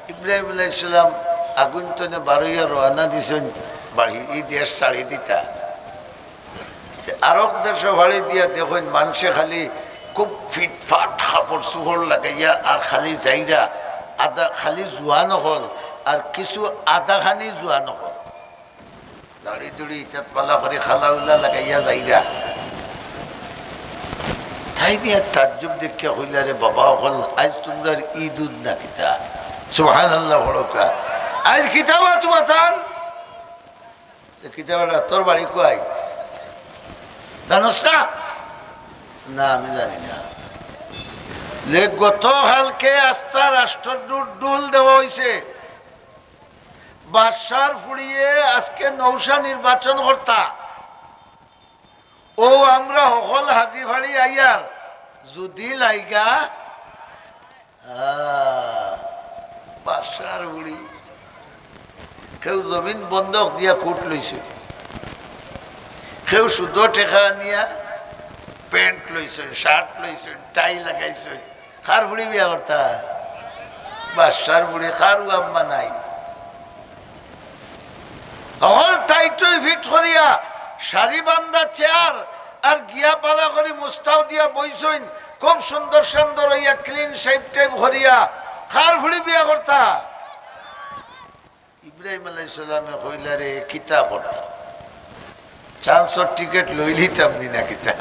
ইব্রাহিম আলাইহিস সালাম আগুন তনে বারইয়া রওনা দিছেন বাড়ি এই দেশ ছাড়ি দিতা আরব দেশ বাড়ি দিয়া দেখুন মানুষে খালি খুব ফিটফাট কাপড় চোপড় লাগাইয়া আর খালি যাইরা আদা খালি জোয়া নহল আর কিছু আদা খানি জোয়া নহল দাড়ি দুড়ি ইটাত পালা করে খালা উল্লা লাগাইয়া যাইরা তাই দিয়া তাজ্জুব দেখিয়া হইলা রে বাবা হল আজ তোমরা ঈদ উদ না কিতা সুবহানাল্লাহ বড়কা আজ কিতাবা তোমার তান কিতাবটা তোর বাড়ি কই জানোস না না আমি জানি না গতকালকে আস্থা রাষ্ট্রদূত ডুল দেওয়া হয়েছে বাদশার ফুড়িয়ে আজকে নৌসা নির্বাচন কর্তা ও আমরা সকল হাজি ভাড়ি আইয়ার যদি লাইগা বাদশার ফুড়ি কেউ জমিন বন্ধক দিয়া কুট লইছে কেউ শুধু টেকা নিয়া প্যান্ট লইছেন শার্ট লইছেন টাই লাগাইছেন কার বুড়ি বিয়া করতা বাদশার বুড়ি কারু আম্মা নাই হল টাইটই ফিট করিয়া শাড়ি বান্ধা চেয়ার আর গিয়া পালা করি মুস্তাও দিয়া বইছেন খুব সুন্দর সুন্দর হইয়া ক্লিন শেপ টাইপ করিয়া কার বুড়ি বিয়া করতা ইব্রাহিম আলাইহিস সালামে কইলা রে কিতা করতা চান্সর টিকিট লই লিতাম না কিতা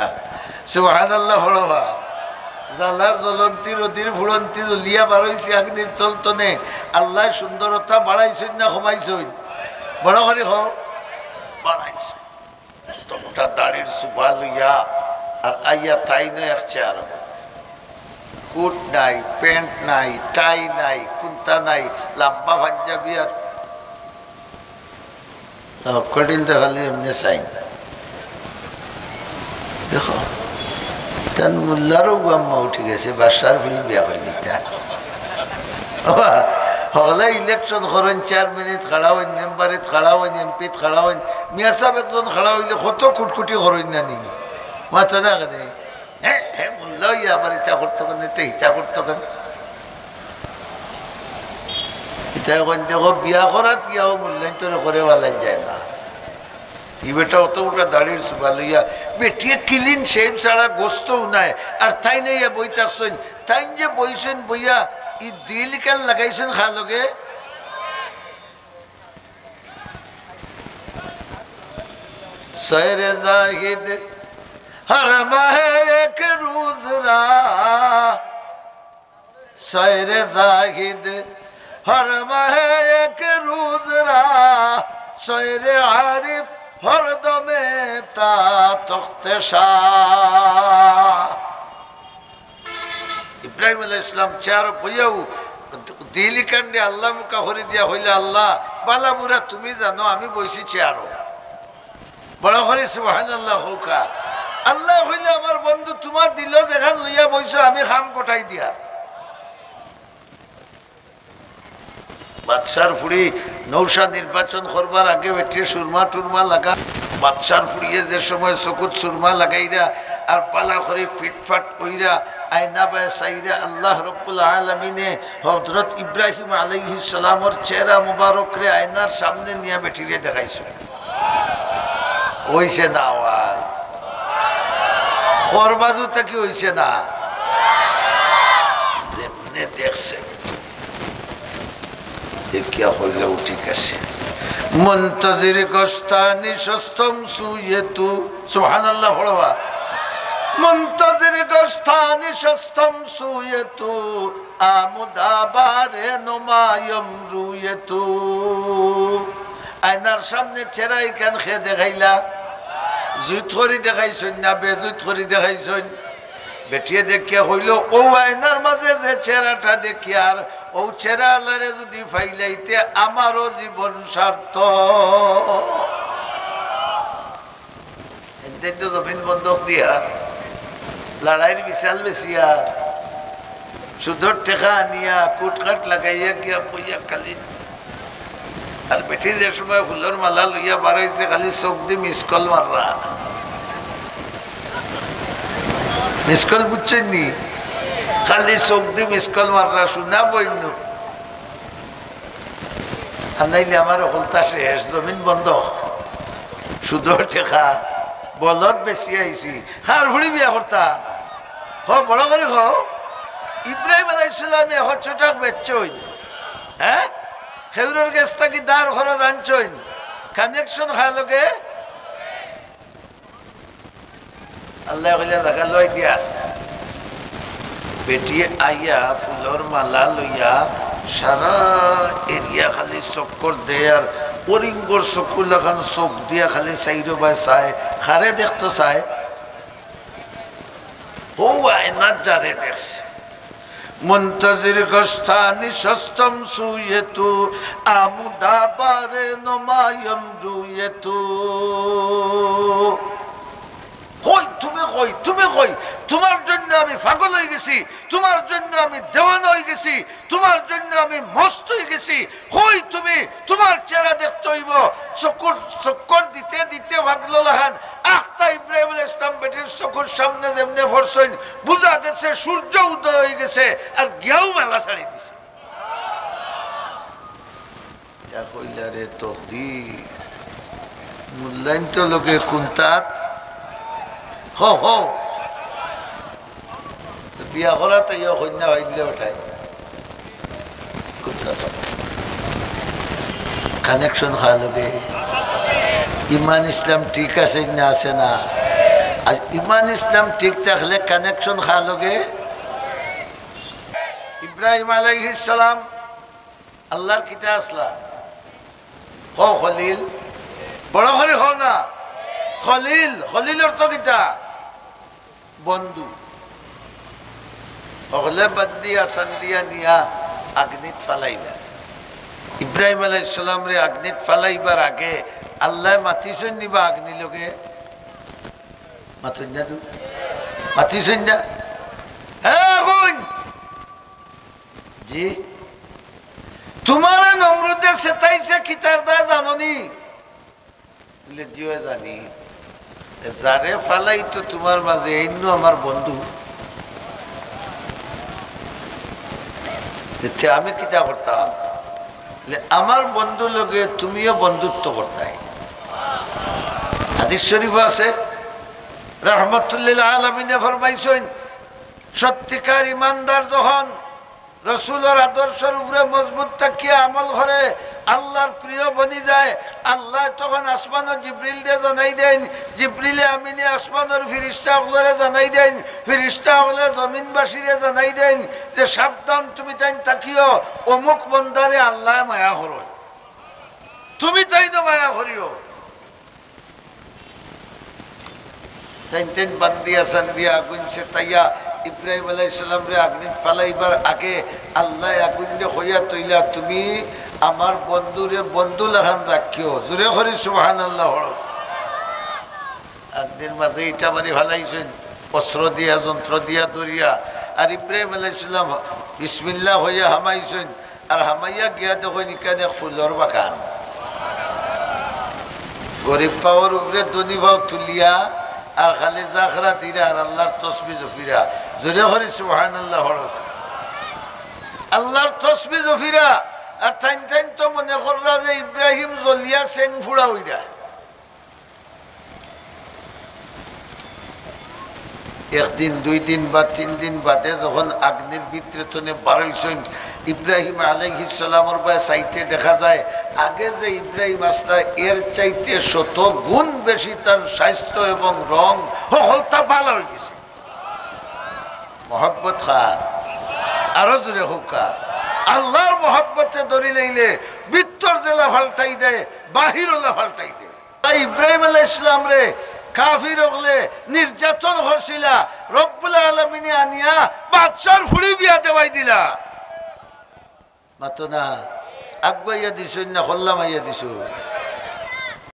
সুবহানাল্লাহ হড়বা জালার জ্বলন্তি রদির ফুড়ন্তি লিয়া বাড়াইছে আগ্নির তলতনে আল্লাহ সুন্দরতা বাড়াইছেন না কমাইছেন বড় করে হোক বাড়াইছে তোমরা দাড়ির সুবা লইয়া আর আইয়া তাই নয় আসছে আর কোট নাই প্যান্ট নাই টাই নাই কুন্তা নাই লাম্বা পাঞ্জাবি আর কঠিন তো খালি এমনি চাই দেখো তার মোল্লারও আম্মা উঠে গেছে বাদশার ফুড়ি বিয়া করে দিতা হলে ইলেকশন করেন 4 মিনিট খাড়া হইন মেম্বারিত খাড়া হইন এমপিত খাড়া হইন মিয়া সাহেব একজন খাড়া হইলে কত কুটকুটি করেন না নি মাথা না কেন হ্যাঁ মোল্লা ইয়া আবার ইটা করতে পারেন ইটা করতে পারেন ইটা এখন দেখো বিয়া করাত গিয়াও মূল্যায়ন করে ভালাই যায় না ই বেটা অত ওটা দাড়ির সুবা লইয়া বেটিয়ে ক্লিন শেপ ছাড়া গোস্তও নাই আর তাই নাই বই থাকছেন তাই যে বইছেন বইয়া ই দিল কেন লাগাইছেন খালগে শহরে জাহিদ হর মাহে এক রোজ রা শহরে জাহিদ হর মাহে এক রোজ রা শহরে আরিফ হরদমে তা তখতে শাহ ইব্রাহিম আলাইহিস সালাম চার বইয়াও দিলি কান্ডে আল্লাহ মুকা হরি দিয়া হইলে আল্লাহ বালা মুরা তুমি জানো আমি বইছি চেয়ারও বড় হরি সুবহানাল্লাহ হুকা আল্লাহ হইলে আমার বন্ধু তোমার দিল দেখান লইয়া বইছো আমি খাম কোটাই দিয়া বাদশার ফুড়ি নৌসা নির্বাচন করবার আগে বেটিয়ে সুরমা টুরমা লাগা বাদশার ফুড়িয়ে যে সময় চকুত সুরমা লাগাইরা আর পালা করে ফিটফাট কইরা আয়না বায় সাইরা আল্লাহ রব্বুল আলামিনে হযরত ইব্রাহিম আলাইহিস সালামের চেহারা মুবারক রে আয়নার সামনে নিয়ে বেটিরে দেখাইছে হইছে না আওয়াজ করবাজু থেকে হইছে না যেমনে দেখছে দেখিয়া হইলেও ঠিক আছে মুনতাজির গস্তানি সস্তম সুয়েতু সুবহানাল্লাহ পড়বা মুনতাজির গস্তানি সস্তম সুয়েতু আমুদাবারে নুমায়ম রুয়েতু আয়নার সামনে চেরাই কেন খেয়ে দেখাইলা জুত করি দেখাইছেন না বেজুত করি দেখাইছেন বেটিয়ে দেখিয়া হইল ও আয়নার মাঝে যে চেহারাটা দেখি আর ও চেহারা আল্লাহরে যদি ফাইলাইতে আমারও জীবন সার্থ জমিন বন্ধক দিয়া লড়াইয়ের বিশাল বেশিয়া সুদর টেকা নিয়া কুটকাট লাগাইয়া গিয়া বইয়া খালি আর বেটি যে সময় ফুলের মালা লইয়া বাড়াইছে খালি চোখ দি মিস কল মাররা মিসকল বুঝছেন নি খালি চোখ দি মিসকল মাররা শুনা বইন আর নাইলে আমার হলতা শেষ, জমিন বন্ধ, শুধু ঠেকা বলদ বেশি আইছি, হার ভুড়ি বিয়া করতা হ বড় করে হ। ইব্রাহিম আলাইহিস সালাম 100 টাকা বেচছইন, হ্যাঁ হেউরের গেছ থাকি দাঁড় খরচ আনছইন, কানেকশন খালোকে আল্লাহ কইলা জায়গা লই দিয়া বেটিয়ে আইয়া ফুলর মালা লইয়া সারা এরিয়া খালি চক্কর দে, আর অরিঙ্গর চকুর লাগান চোখ দিয়া খালি চাইরো বাই চায়, খারে দেখতো চায়, ও আয়নার যারে দেখছে। মুনতাজির গস্তানি সস্তম সুয়েতু আমুদাবারে নমায়ম রুয়েতু। কই তুমি, কই তুমি, কই তোমার জন্য আমি পাগল হয়ে গেছি, তোমার জন্য আমি দেওয়ানা হয়ে গেছি, তোমার জন্য আমি মস্ত হয়ে গেছি, কই তুমি, তোমার চেহারা দেখতে হইব। চক্কর চক্কর দিতে দিতে ভাগলো লাহান আখতা ইব্রাহিম আলাইহিস সালাম বেটির চকুর সামনে যেমনে ভরছেন, বুঝা গেছে সূর্য উদয় হয়ে গেছে, আর গিয়াও মেলা ছাড়ি দিছে। কইলা রে তকদি মূল্যায়ন তো লোকে কুন্তাত হো হো বিয়া করা তো ইয়ে কন্যা হইলে ওঠাই কানেকশন খাওয়ালোকে। ইমান ইসলাম ঠিক আছে না, আছে না? আর ইমান ইসলাম ঠিক থাকলে কানেকশন খাওয়ালোকে। ইব্রাহিম আলাইহিস সালাম আল্লাহর কিতা আসলা হ খলিল, বড় করে হ না খলিল, খলিলের তো কিতা বন্ধু, হলে বান্দিয়া সান্দিয়া নিয়া আগ্নিত ফালাইলা। ইব্রাহিম আলাইহিস সালাম রে আগ্নিত ফালাইবার আগে আল্লাহ মাতিছেন নিবা আগ্নি লোকে, মাতুন না তু মাতিছেন না? হ্যাঁ কোন জি তোমার নমরুদে সেটাইছে কিতার দা জাননি? বলে জিও জানি, যারে ফালাই তো তোমার মাঝে এই আমার বন্ধু, আমি কিতা করতাম? আমার বন্ধু লগে তুমিও বন্ধুত্ব করতাই। হাদিস শরীফ আছে, রাহমাতুল্লিল আলামিনে ফরমাইছেন সত্যিকার ইমানদার যখন রসুলের আদর্শের উপরে মজবুত থাকিয়া আমল করে আল্লাহর প্রিয় বনি যায়, আল্লাহ তখন আসমানের জিব্রিল দিয়ে জানাই দেন, জিব্রিলে আমিনে আসমানের ফিরিস্তা হলে জানাই দেন, ফিরিস্তা হলে জমিনবাসীরে জানাই দেন যে সাবধান তুমি তাই তাকিও, অমুক বন্দারে আল্লাহ মায়া করো, তুমি তাই তো মায়া করিও। বান্দিয়া সান্দিয়া আগুন সে তাইয়া ইব্রাহিম আলাইহিস সালাম রে আগ্নিত ফালাইবার আগে আল্লাহ আগুন হইয়া তৈলা তুমি আমার বন্ধুরে বন্ধু লাগান রাখিও, জোরে করি সুবহানাল্লাহ। আগ্নির মাঝে ইটা মারি ফালাইছেন অস্ত্র দিয়া যন্ত্র দিয়া দরিয়া, আর ইব্রাহিম আলাইহিস সালাম বিসমিল্লাহ হইয়া হামাইছেন, আর হামাইয়া গিয়া দেখেন ইকানে ফুলর বাগান, গরিব পাওয়ার উপরে ধনী ভাও তুলিয়া আর খালি জাখরা দিরা আর আল্লাহর তসবিহ জফিরা, জোরে করি সুবহানাল্লাহ। আল্লাহর তসবিহ জফিরা আর টাইম টাইম তো মনে করলা যে ইব্রাহিম জলিয়া চেং ফুড়া হইরা। একদিন দুই দিন বা 3 দিন বাদে যখন আগ্নির ভিতরে তনে বাড়াইছেন ইব্রাহিম আলাইহিস সালামের পায়ে চাইতে দেখা যায় আগে যে ইব্রাহিম আসলা এর চাইতে 100 গুণ বেশি তার স্বাস্থ্য এবং রং হলতা ভালো হয়ে গেছে। মহব্বত খান আরো জোরে হুকা, আল্লাহর মহব্বতে ধরি লইলে ভিতর জেলা ফাল্টাই দেয়, বাহির হলে ফাল্টাই দেয়। তাই ইব্রাহিম আলাইহিস সালাম রে কাফির হলে নির্যাতন করছিলা, রব্বুল আলামিনে আনিয়া বাদশার ফুড়ি বিয়া দেওয়াই দিলা, মাতো না আগুয়াইয়া দিছ না হল্লামাইয়া দিছ।